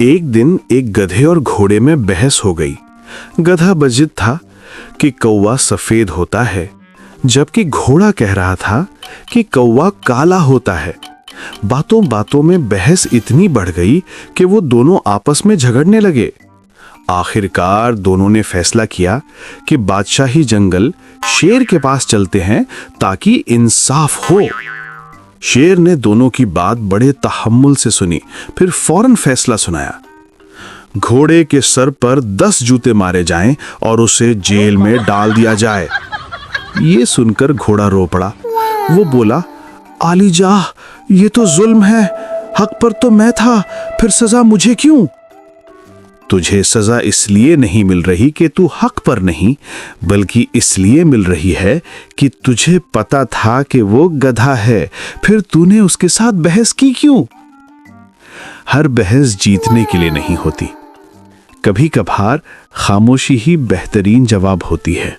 एक दिन एक गधे और घोड़े में बहस हो गई। गधा बजिद था कि कौवा सफेद होता है, जबकि घोड़ा कह रहा था कि कौवा काला होता है। बातों बातों में बहस इतनी बढ़ गई कि वो दोनों आपस में झगड़ने लगे। आखिरकार दोनों ने फैसला किया कि बादशाही जंगल शेर के पास चलते हैं ताकि इंसाफ हो। शेर ने दोनों की बात बड़े तहम्मुल से सुनी, फिर फौरन फैसला सुनाया। घोड़े के सर पर 10 जूते मारे जाएं और उसे जेल में डाल दिया जाए। ये सुनकर घोड़ा रो पड़ा। वो बोला, आली जाह, ये तो जुल्म है। हक पर तो मैं था, फिर सजा मुझे क्यों? तुझे सजा इसलिए नहीं मिल रही कि तू हक पर नहीं, बल्कि इसलिए मिल रही है कि तुझे पता था कि वो गधा है, फिर तूने उसके साथ बहस की क्यों? हर बहस जीतने के लिए नहीं होती, कभी कभार खामोशी ही बेहतरीन जवाब होती है।